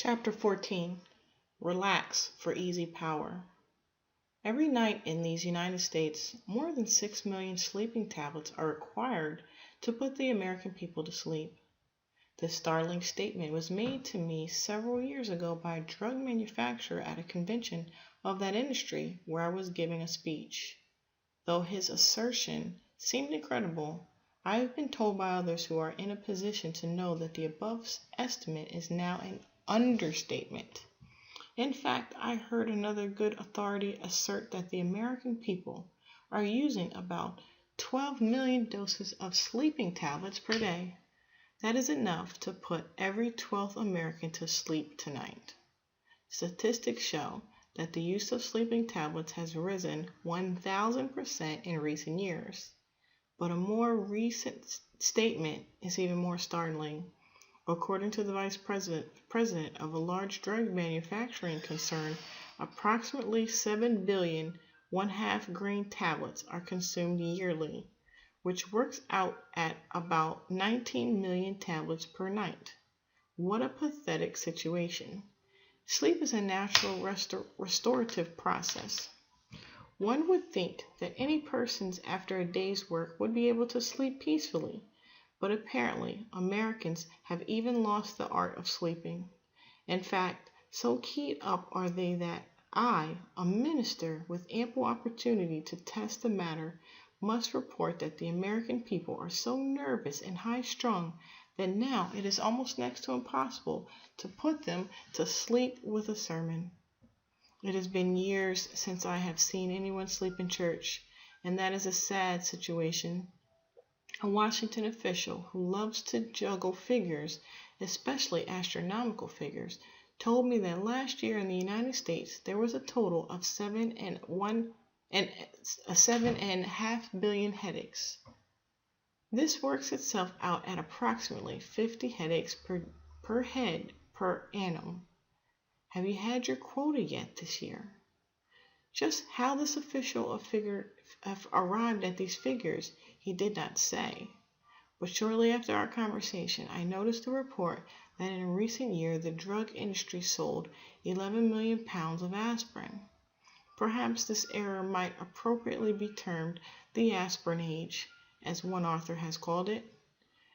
Chapter 14. Relax for Easy Power. Every night in these United States, more than 6 million sleeping tablets are required to put the American people to sleep. This startling statement was made to me several years ago by a drug manufacturer at a convention of that industry where I was giving a speech. Though his assertion seemed incredible, I have been told by others who are in a position to know that the above estimate is now an understatement. In fact, I heard another good authority assert that the American people are using about 12 million doses of sleeping tablets per day. That is enough to put every 12th American to sleep tonight. Statistics show that the use of sleeping tablets has risen 1,000% in recent years. But a more recent statement is even more startling. According to the vice president of a large drug manufacturing concern, approximately 7 billion one-half grain tablets are consumed yearly, which works out at about 19 million tablets per night. What a pathetic situation. Sleep is a natural restorative process. One would think that any persons after a day's work would be able to sleep peacefully. But apparently, Americans have even lost the art of sleeping. In fact, so keyed up are they that I, a minister with ample opportunity to test the matter, must report that the American people are so nervous and high-strung that now it is almost next to impossible to put them to sleep with a sermon. It has been years since I have seen anyone sleep in church, and that is a sad situation. A Washington official who loves to juggle figures, especially astronomical figures, told me that last year in the United States there was a total of 7.5 billion headaches. This works itself out at approximately 50 headaches per head per annum. Have you had your quota yet this year? Just how this official arrived at these figures, he did not say. But shortly after our conversation, I noticed a report that in a recent year the drug industry sold 11 million pounds of aspirin. Perhaps this error might appropriately be termed the aspirin age, as one author has called it.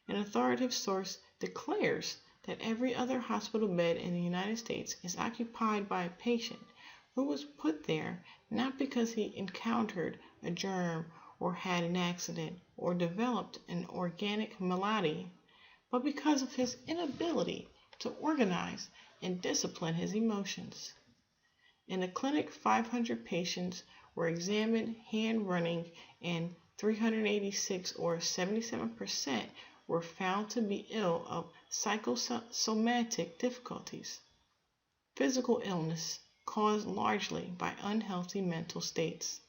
An authoritative source declares that every other hospital bed in the United States is occupied by a patient who was put there not because he encountered a germ or had an accident or developed an organic malady, but because of his inability to organize and discipline his emotions. In the clinic, 500 patients were examined, hand running, and 386 or 77% were found to be ill of psychosomatic difficulties, physical illness caused largely by unhealthy mental states.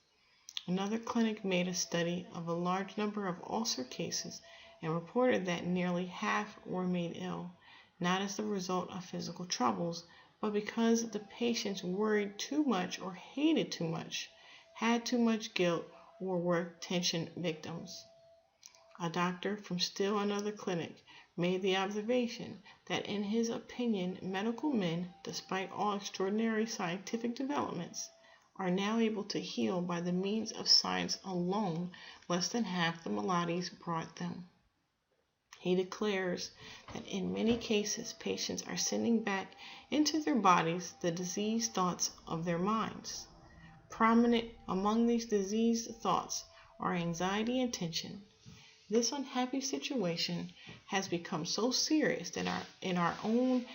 Another clinic made a study of a large number of ulcer cases and reported that nearly half were made ill, not as the result of physical troubles, but because the patients worried too much or hated too much, had too much guilt, or were tension victims. A doctor from still another clinic made the observation that in his opinion medical men, despite all extraordinary scientific developments, are now able to heal by the means of science alone less than half the maladies brought them. He declares that in many cases patients are sending back into their bodies the diseased thoughts of their minds. Prominent among these diseased thoughts are anxiety and tension. This unhappy situation has become so serious that in our own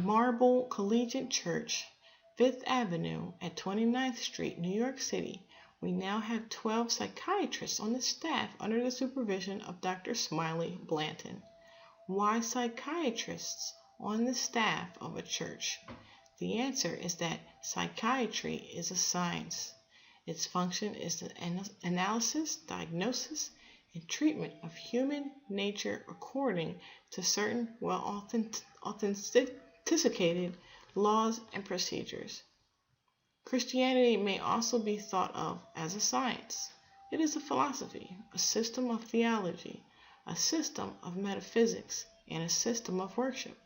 marble collegiate church, 5th Avenue at 29th Street, New York City, we now have 12 psychiatrists on the staff under the supervision of Dr. Smiley Blanton. Why psychiatrists on the staff of a church? The answer is that psychiatry is a science. Its function is the analysis, diagnosis, and treatment of human nature according to certain authenticated laws and procedures. Christianity may also be thought of as a science. It is a philosophy, a system of theology, a system of metaphysics, and a system of worship.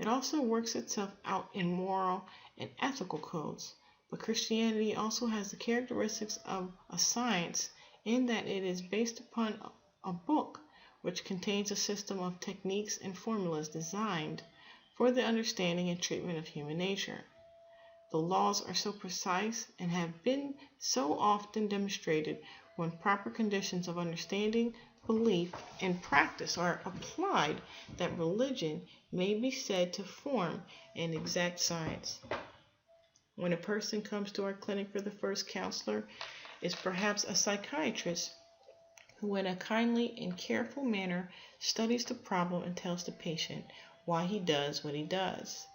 It also works itself out in moral and ethical codes. But Christianity also has the characteristics of a science in that it is based upon a book which contains a system of techniques and formulas designed for the understanding and treatment of human nature. The laws are so precise and have been so often demonstrated when proper conditions of understanding, belief, and practice are applied that religion may be said to form an exact science. When a person comes to our clinic for the first counselor is perhaps a psychiatrist who in a kindly and careful manner studies the problem and tells the patient why he does what he does.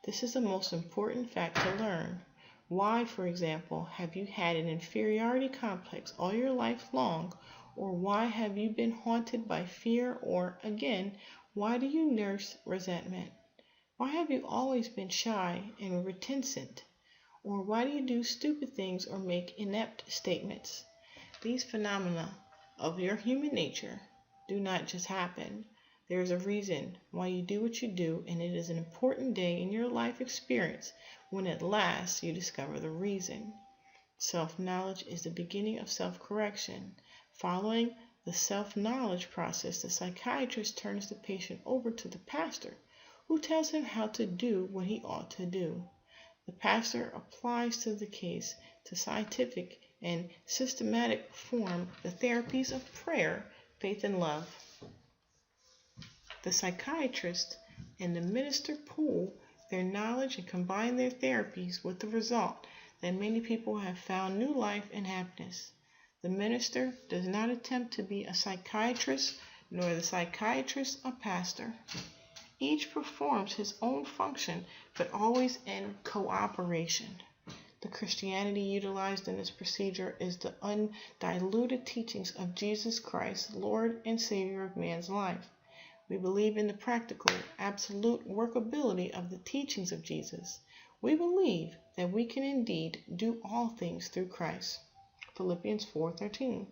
This is the most important fact to learn. Why, for example, have you had an inferiority complex all your life long? Or why have you been haunted by fear? Or, again, why do you nurse resentment? Why have you always been shy and reticent? Or why do you do stupid things or make inept statements? These phenomena of your human nature do not just happen. There is a reason why you do what you do, and it is an important day in your life experience when at last you discover the reason. Self-knowledge is the beginning of self-correction. Following the self-knowledge process, the psychiatrist turns the patient over to the pastor, who tells him how to do what he ought to do. The pastor applies to the case to scientific and systematic form the therapies of prayer, faith, and love. The psychiatrist and the minister pool their knowledge and combine their therapies with the result that many people have found new life and happiness. The minister does not attempt to be a psychiatrist, nor the psychiatrist a pastor. Each performs his own function, but always in cooperation. The Christianity utilized in this procedure is the undiluted teachings of Jesus Christ, Lord and Savior of man's life. We believe in the practical, absolute workability of the teachings of Jesus. We believe that we can indeed do all things through Christ. Philippians 4:13.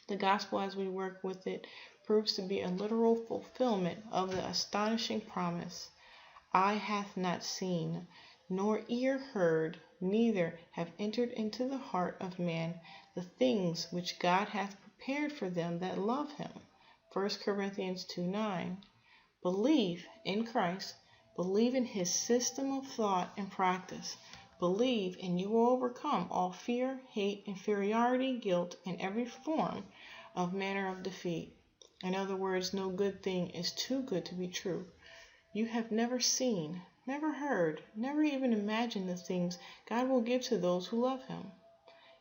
The gospel as we work with it proves to be a literal fulfillment of the astonishing promise. Eye hath not seen, nor ear heard, neither have entered into the heart of man the things which God hath prepared for them that love him. 1 Corinthians 2:9. Believe in Christ. Believe in his system of thought and practice. Believe and you will overcome all fear, hate, inferiority, guilt, and every form of manner of defeat. In other words, no good thing is too good to be true. You have never seen, never heard, never even imagined the things God will give to those who love him.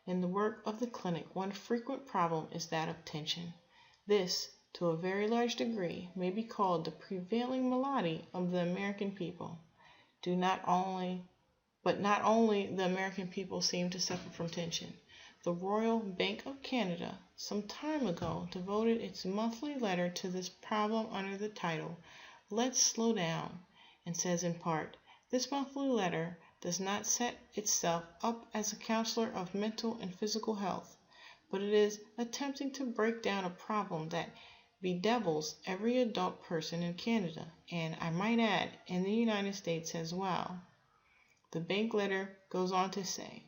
In the work of the clinic, one frequent problem is that of tension. This, to a very large degree, may be called the prevailing malady of the American people. Not only the American people seem to suffer from tension. The Royal Bank of Canada some time ago devoted its monthly letter to this problem under the title, Let's Slow Down, and says in part, this monthly letter does not set itself up as a counselor of mental and physical health, but it is attempting to break down a problem that bedevils every adult person in Canada, and I might add, in the United States as well. The bank letter goes on to say,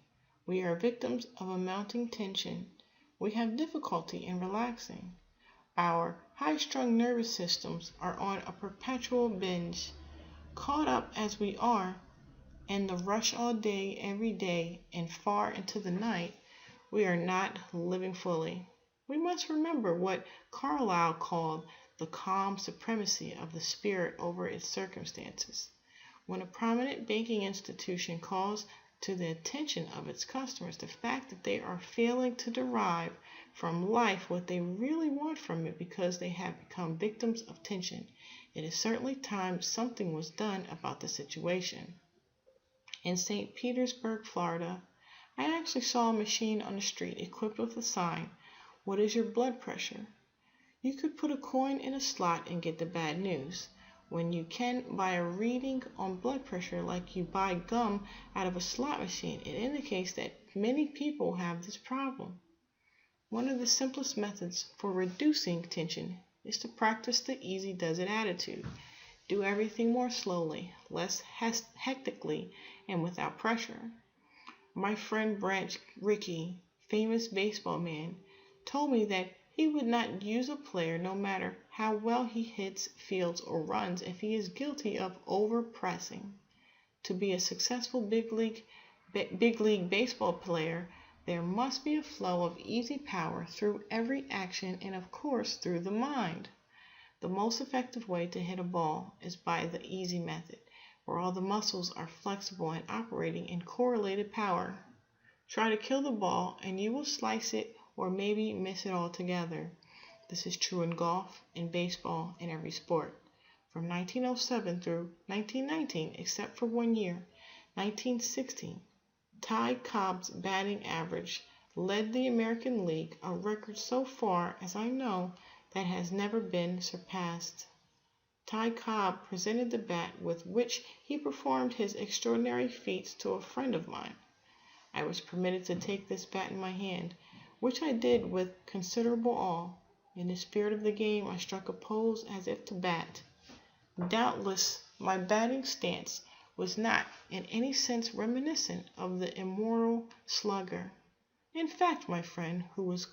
we are victims of a mounting tension. We have difficulty in relaxing. Our high-strung nervous systems are on a perpetual binge. Caught up as we are in the rush all day, every day, and far into the night, we are not living fully. We must remember what Carlyle called the calm supremacy of the spirit over its circumstances. When a prominent banking institution calls to the attention of its customers the fact that they are failing to derive from life what they really want from it because they have become victims of tension, it is certainly time something was done about the situation. In St. Petersburg, Florida, I actually saw a machine on the street equipped with a sign, what is your blood pressure? You could put a coin in a slot and get the bad news, when you can buy a reading on blood pressure like you buy gum out of a slot machine. It indicates that many people have this problem. One of the simplest methods for reducing tension is to practice the easy does it attitude. Do everything more slowly, less hectically, and without pressure. My friend Branch Rickey, famous baseball man, told me that he would not use a player no matter how well he hits, fields, or runs if he is guilty of overpressing. To be a successful big league baseball player, there must be a flow of easy power through every action and of course through the mind. The most effective way to hit a ball is by the easy method, where all the muscles are flexible and operating in correlated power. Try to kill the ball and you will slice it or maybe miss it altogether. This is true in golf, in baseball, in every sport. From 1907 through 1919, except for 1 year, 1916, Ty Cobb's batting average led the American League, a record so far as I know that has never been surpassed. Ty Cobb presented the bat with which he performed his extraordinary feats to a friend of mine. I was permitted to take this bat in my hand, which I did with considerable awe. In the spirit of the game, I struck a pose as if to bat. Doubtless, my batting stance was not in any sense reminiscent of the immoral slugger. In fact, my friend, who was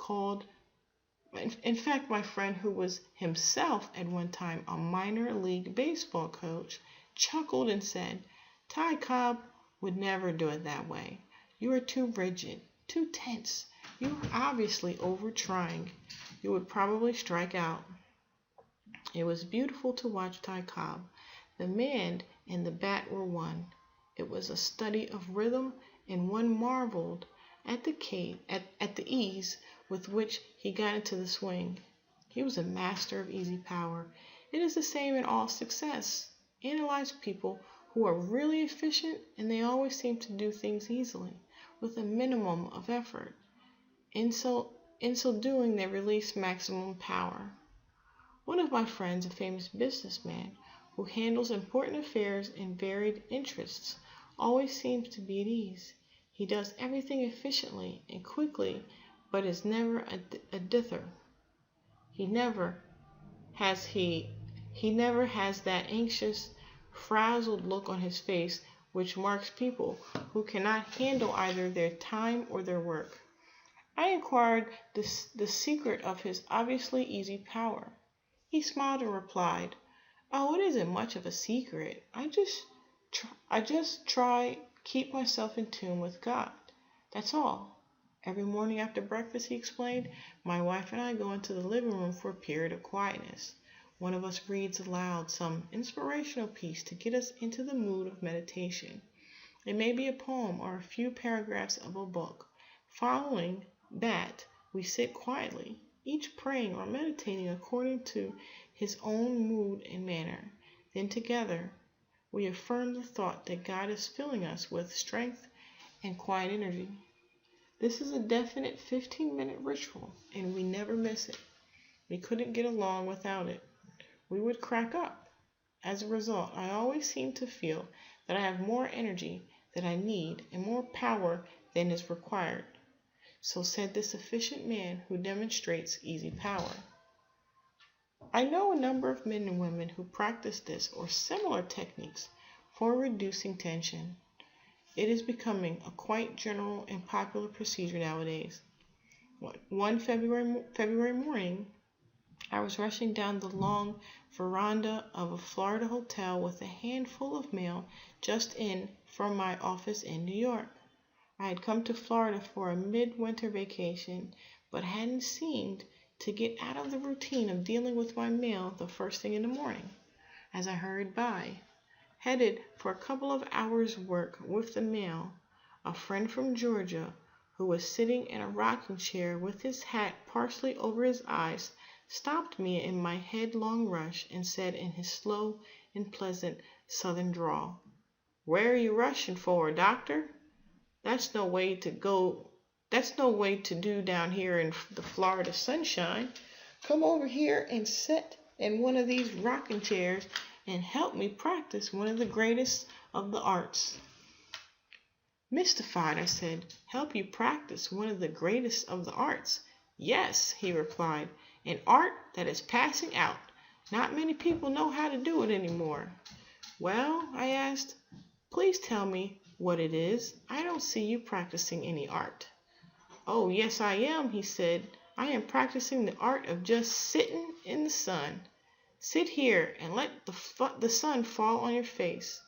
himself at one time a minor league baseball coach, chuckled and said, "Ty Cobb would never do it that way. You are too rigid, too tense. You are obviously over-trying. You would probably strike out." It was beautiful to watch Ty Cobb. The man and the bat were one. It was a study of rhythm, and one marveled at the ease with which he got into the swing. He was a master of easy power. It is the same in all success. Analyze people who are really efficient, and they always seem to do things easily, with a minimum of effort. In so doing, they release maximum power. One of my friends, a famous businessman who handles important affairs and varied interests, always seems to be at ease. He does everything efficiently and quickly, but is never a dither. He never has that anxious, frazzled look on his face which marks people who cannot handle either their time or their work. I inquired the secret of his obviously easy power. He smiled and replied, "Oh, it isn't much of a secret. I just try keep myself in tune with God. That's all. Every morning after breakfast," he explained, "my wife and I go into the living room for a period of quietness. One of us reads aloud some inspirational piece to get us into the mood of meditation. It may be a poem or a few paragraphs of a book. Following that, we sit quietly, each praying or meditating according to his own mood and manner. Then together, we affirm the thought that God is filling us with strength and quiet energy. This is a definite 15-minute ritual, and we never miss it. We couldn't get along without it. We would crack up. As a result, I always seem to feel that I have more energy than I need and more power than is required." So said this efficient man who demonstrates easy power. I know a number of men and women who practice this or similar techniques for reducing tension. It is becoming a quite general and popular procedure nowadays. One February morning, I was rushing down the long veranda of a Florida hotel with a handful of mail just in from my office in New York. I had come to Florida for a midwinter vacation, but hadn't seemed to get out of the routine of dealing with my mail the first thing in the morning. As I hurried by, headed for a couple of hours' work with the mail, a friend from Georgia, who was sitting in a rocking chair with his hat partially over his eyes, stopped me in my headlong rush and said in his slow and pleasant southern drawl, "Where are you rushing for, doctor? That's no way to do down here in the Florida sunshine. Come over here and sit in one of these rocking chairs and help me practice one of the greatest of the arts." Mystified, I said, "Help you practice one of the greatest of the arts?" "Yes," he replied, "an art that is passing out. Not many people know how to do it anymore. Well, I asked, please tell me what it is. I don't see you practicing any art. Oh, yes, I am, he said. I am practicing the art of just sitting in the sun. Sit here and let the sun fall on your face.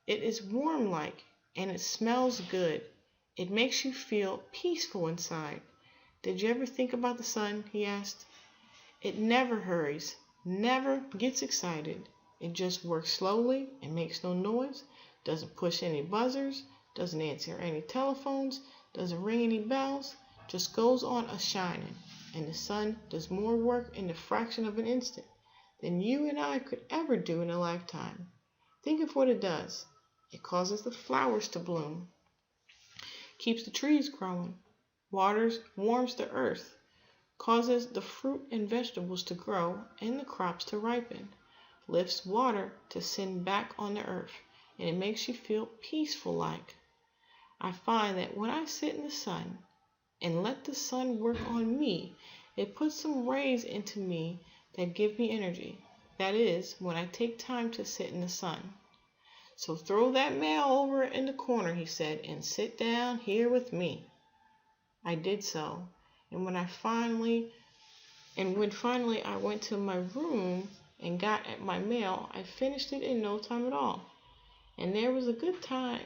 It is warm like, and it smells good. It makes you feel peaceful inside. Did you ever think about the sun? He asked. It never hurries, never gets excited. It just works slowly and makes no noise, doesn't push any buzzers, doesn't answer any telephones, doesn't ring any bells, just goes on a-shining. And the sun does more work in the fraction of an instant than you and I could ever do in a lifetime. Think of what it does. It causes the flowers to bloom, keeps the trees growing, warms the earth, causes the fruit and vegetables to grow and the crops to ripen, lifts water to send back on the earth, and it makes you feel peaceful like. I find that when I sit in the sun and let the sun work on me, it puts some rays into me that give me energy. That is, when I take time to sit in the sun. So throw that mail over in the corner, he said, and sit down here with me. I did so, and when finally I went to my room and got at my mail, I finished it in no time at all. And there was a good part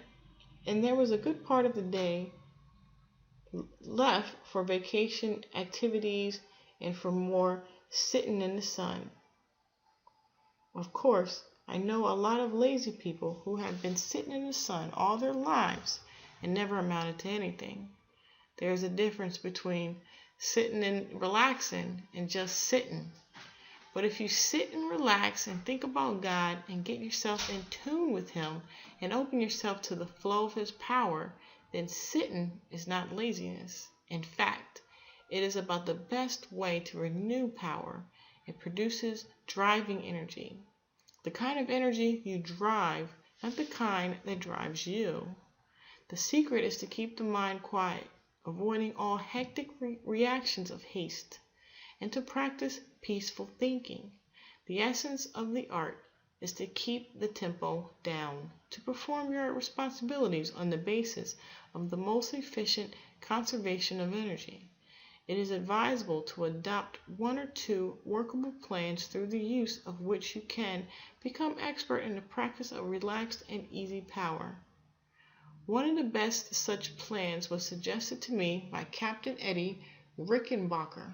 of the day left for vacation activities and for more sitting in the sun. Of course, I know a lot of lazy people who have been sitting in the sun all their lives and never amounted to anything. There's a difference between sitting and relaxing and just sitting. But if you sit and relax and think about God and get yourself in tune with Him and open yourself to the flow of His power, then sitting is not laziness. In fact, it is about the best way to renew power. It produces driving energy. The kind of energy you drive, not the kind that drives you. The secret is to keep the mind quiet, avoiding all hectic reactions of haste, and to practice peaceful thinking. The essence of the art is to keep the tempo down, to perform your responsibilities on the basis of the most efficient conservation of energy. It is advisable to adopt one or two workable plans through the use of which you can become expert in the practice of relaxed and easy power. One of the best such plans was suggested to me by Captain Eddie Rickenbacker.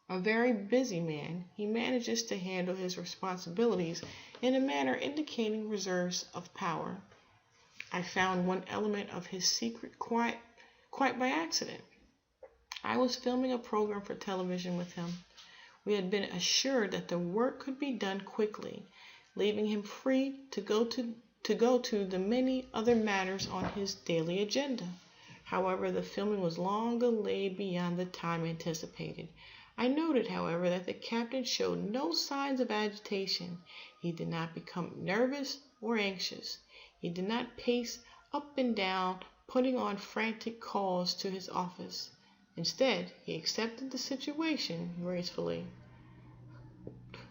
A very busy man, he manages to handle his responsibilities in a manner indicating reserves of power. I found one element of his secret quite by accident. I was filming a program for television with him. We had been assured that the work could be done quickly, leaving him free to go to the many other matters on his daily agenda. However, the filming was long delayed beyond the time anticipated. I noted, however, that the captain showed no signs of agitation. He did not become nervous or anxious. He did not pace up and down, putting on frantic calls to his office. Instead, he accepted the situation gracefully.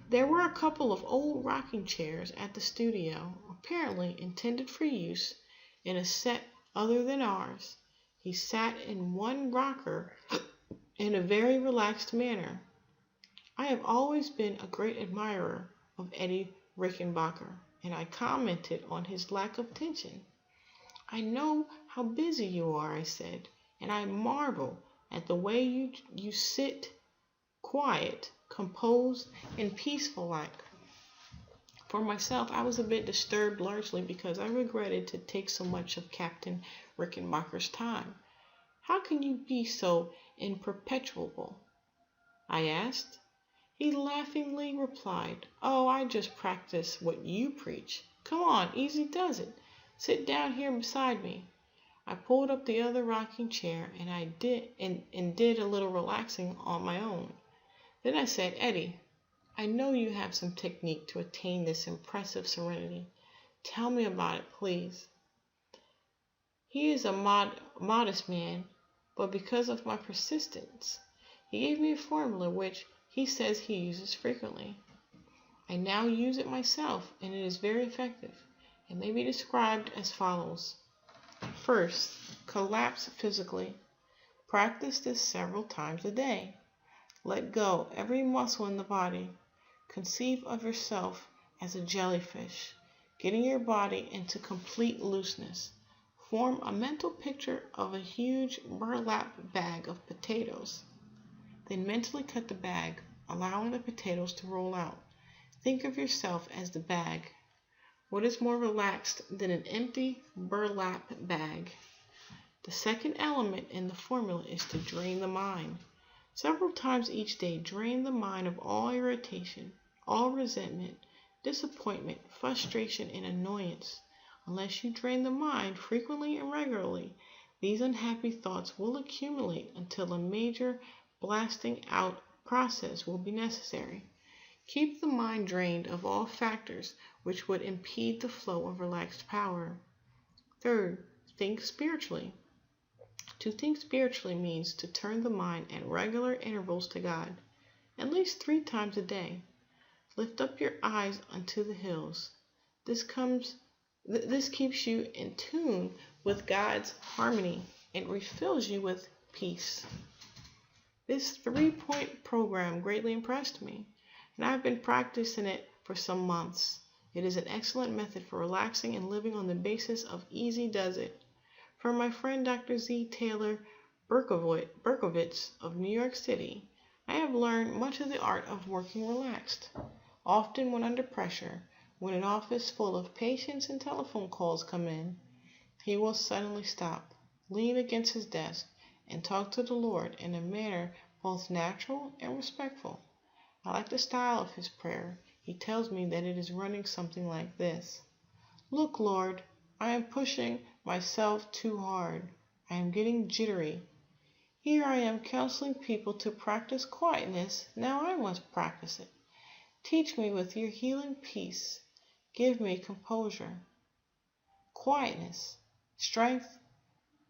There were a couple of old rocking chairs at the studio, apparently intended for use in a set other than ours. He sat in one rocker in a very relaxed manner. I have always been a great admirer of Eddie Rickenbacker, and I commented on his lack of tension. I know how busy you are, I said, and I marvel at the way you sit quiet, composed, and peaceful like. For myself, I was a bit disturbed largely because I regretted to take so much of Captain Rickenbacker's time. How can you be so imperturbable? I asked. He laughingly replied, Oh, I just practice what you preach. Come on, easy does it. Sit down here beside me. I pulled up the other rocking chair and did a little relaxing on my own. Then I said, Eddie, I know you have some technique to attain this impressive serenity. Tell me about it, please. He is a modest man, but because of my persistence, he gave me a formula which he says he uses frequently. I now use it myself, and it is very effective. It may be described as follows. First, collapse physically. Practice this several times a day. Let go every muscle in the body. Conceive of yourself as a jellyfish, getting your body into complete looseness. Form a mental picture of a huge burlap bag of potatoes. Then mentally cut the bag, allowing the potatoes to roll out. Think of yourself as the bag. What is more relaxed than an empty burlap bag? The second element in the formula is to drain the mind. Several times each day, drain the mind of all irritation, all resentment, disappointment, frustration, and annoyance. Unless you drain the mind frequently and regularly, these unhappy thoughts will accumulate until a major blasting out process will be necessary. Keep the mind drained of all factors which would impede the flow of relaxed power. Third, think spiritually. To think spiritually means to turn the mind at regular intervals to God, at least 3 times a day. Lift up your eyes unto the hills. This keeps you in tune with God's harmony and refills you with peace. This 3-point program greatly impressed me, and I've been practicing it for some months. It is an excellent method for relaxing and living on the basis of easy does it. From my friend Dr. Z. Taylor Berkowitz of New York City, I have learned much of the art of working relaxed. Often when under pressure, when an office full of patients and telephone calls come in, he will suddenly stop, lean against his desk, and talk to the Lord in a manner both natural and respectful. I like the style of his prayer. He tells me that it is running something like this. Look, Lord, I am pushing myself too hard. I am getting jittery. Here I am counseling people to practice quietness. Now I must practice it. Teach me with your healing peace. Give me composure, quietness, strength,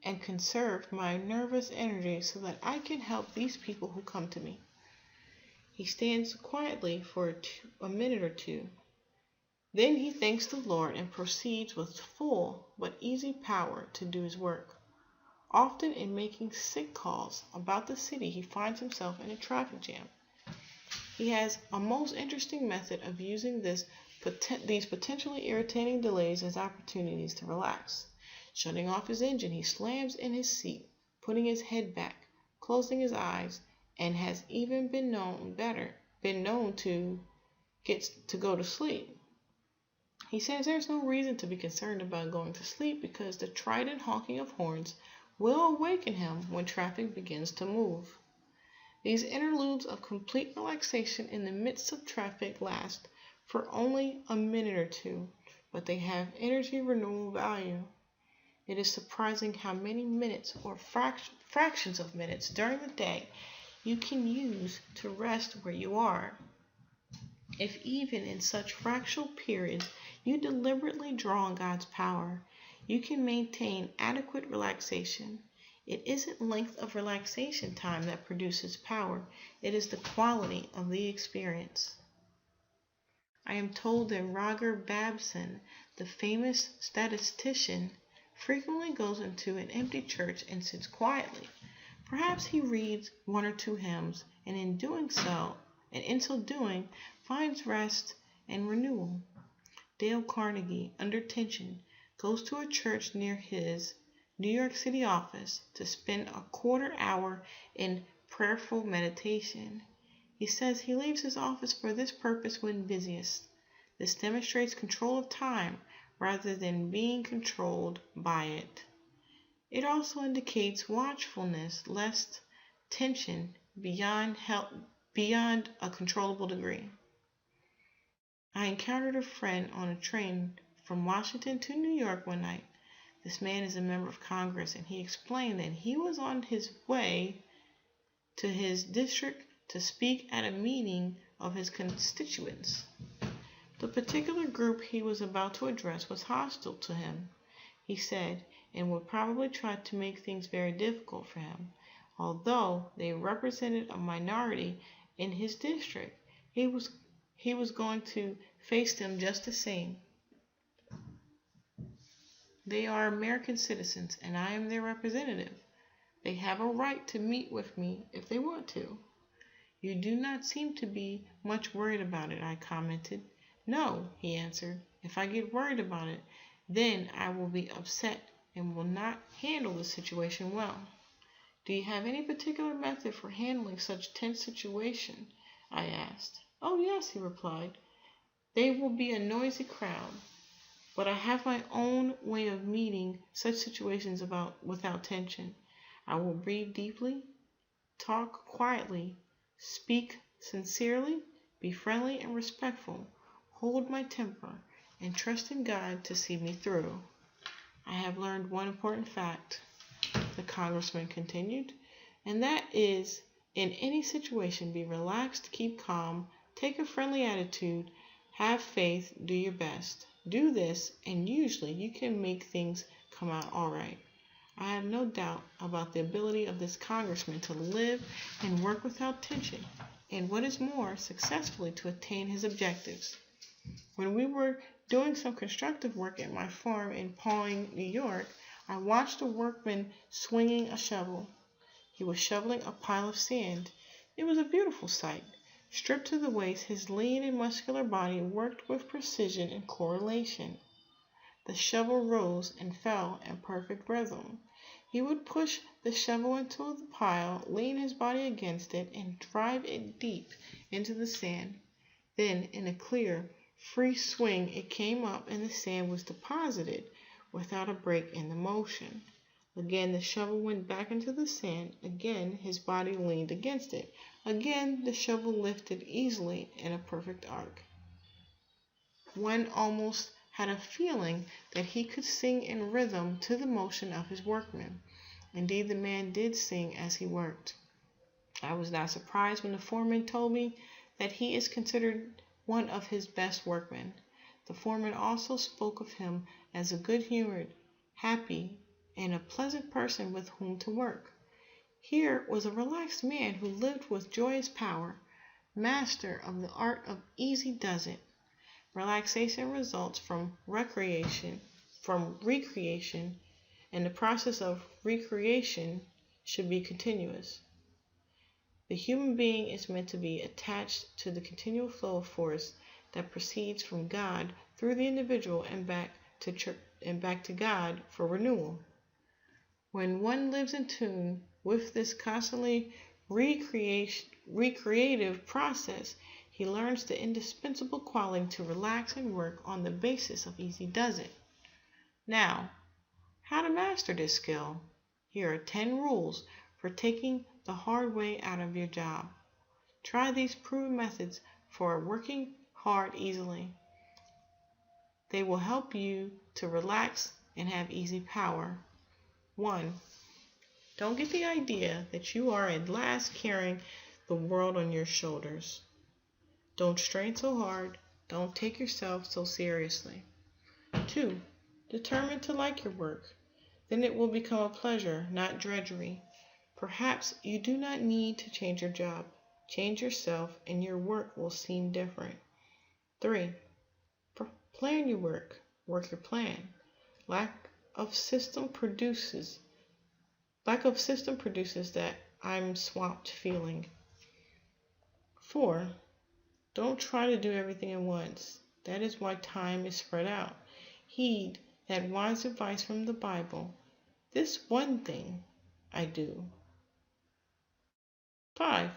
and conserve my nervous energy so that I can help these people who come to me. He stands quietly for a minute or two. Then he thanks the Lord and proceeds with full but easy power to do his work. Often in making sick calls about the city, he finds himself in a traffic jam. He has a most interesting method of using these potentially irritating delays as opportunities to relax. Shutting off his engine, he slams in his seat, putting his head back, closing his eyes, and has even been known to go to sleep. He says there's no reason to be concerned about going to sleep because the strident honking of horns will awaken him when traffic begins to move. These interludes of complete relaxation in the midst of traffic last for only a minute or two, but they have energy renewal value. It is surprising how many minutes or fractions of minutes during the day you can use to rest where you are. If even in such fractional periods you deliberately draw on God's power, you can maintain adequate relaxation. It isn't length of relaxation time that produces power. It is the quality of the experience. I am told that Roger Babson, the famous statistician, frequently goes into an empty church and sits quietly. Perhaps he reads 1 or 2 hymns, and in so doing, finds rest and renewal. Dale Carnegie, under tension, goes to a church near his New York City office to spend a quarter hour in prayerful meditation. He says he leaves his office for this purpose when busiest. This demonstrates control of time rather than being controlled by it. It also indicates watchfulness, lest tension beyond a controllable degree. I encountered a friend on a train from Washington to New York one night. This man is a member of Congress, and he explained that he was on his way to his district to speak at a meeting of his constituents. The particular group he was about to address was hostile to him, he said, and would probably try to make things very difficult for him. Although they represented a minority in his district, he was he was going to face them just the same. They are American citizens, and I am their representative. They have a right to meet with me if they want to. You do not seem to be much worried about it, I commented. No, he answered. If I get worried about it, then I will be upset and will not handle the situation well. Do you have any particular method for handling such tense situation? I asked. Oh, yes, he replied. They will be a noisy crowd, but I have my own way of meeting such situations without tension. I will breathe deeply, talk quietly, speak sincerely, be friendly and respectful, hold my temper, and trust in God to see me through. I have learned one important fact, the congressman continued, and that is, in any situation, be relaxed, keep calm, take a friendly attitude, have faith, do your best. Do this, and usually you can make things come out all right. I have no doubt about the ability of this congressman to live and work without tension, and what is more, successfully to attain his objectives. When we were doing some constructive work at my farm in Pawing, New York, I watched a workman swinging a shovel. He was shoveling a pile of sand. It was a beautiful sight. Stripped to the waist, his lean and muscular body worked with precision and correlation. The shovel rose and fell in perfect rhythm. He would push the shovel into the pile, lean his body against it, and drive it deep into the sand. Then, in a clear, free swing, it came up and the sand was deposited without a break in the motion. Again, the shovel went back into the sand. Again, his body leaned against it. Again, the shovel lifted easily in a perfect arc. One almost had a feeling that he could sing in rhythm to the motion of his workmen. Indeed, the man did sing as he worked. I was not surprised when the foreman told me that he is considered one of his best workmen. The foreman also spoke of him as a good-humored, happy, and a pleasant person with whom to work. Here was a relaxed man who lived with joyous power, master of the art of easy does it. Relaxation results from recreation, and the process of recreation should be continuous. The human being is meant to be attached to the continual flow of force that proceeds from God through the individual and back to God for renewal. When one lives in tune with this constantly recreative process, he learns the indispensable quality to relax and work on the basis of easy does it. Now, how to master this skill? Here are 10 rules for taking the hard way out of your job. Try these proven methods for working hard easily. They will help you to relax and have easy power. 1. Don't get the idea that you are at last carrying the world on your shoulders. Don't strain so hard. Don't take yourself so seriously. 2. Determine to like your work. Then it will become a pleasure, not drudgery. Perhaps you do not need to change your job. Change yourself and your work will seem different. 3. Plan your work. Work your plan. Lack of system produces that I'm swamped feeling. 4. Don't try to do everything at once. That is why time is spread out. Heed that wise advice from the Bible. This one thing I do. 5.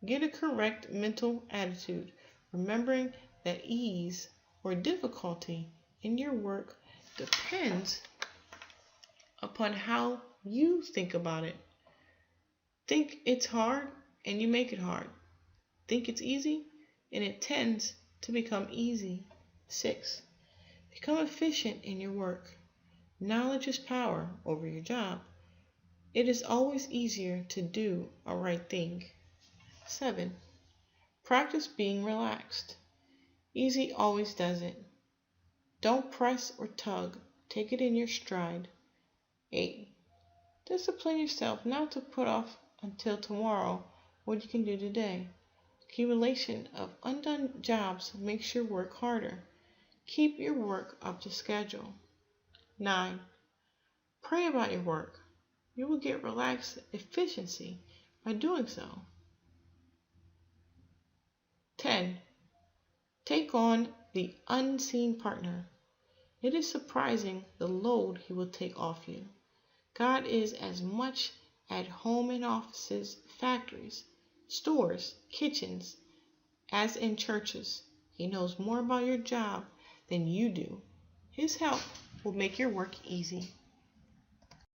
Get a correct mental attitude, remembering that ease or difficulty in your work depends upon how you think about it. Think it's hard and you make it hard. Think it's easy and it tends to become easy. 6. Become efficient in your work. Knowledge is power over your job. It is always easier to do a right thing. 7. Practice being relaxed. Easy always does it. Don't press or tug. Take it in your stride. 8. Discipline yourself not to put off until tomorrow what you can do today. Accumulation of undone jobs makes your work harder. Keep your work up to schedule. 9. Pray about your work. You will get relaxed efficiency by doing so. 10. Take on the unseen partner. It is surprising the load he will take off you. God is as much at home in offices, factories, stores, kitchens, as in churches. He knows more about your job than you do. His help will make your work easy.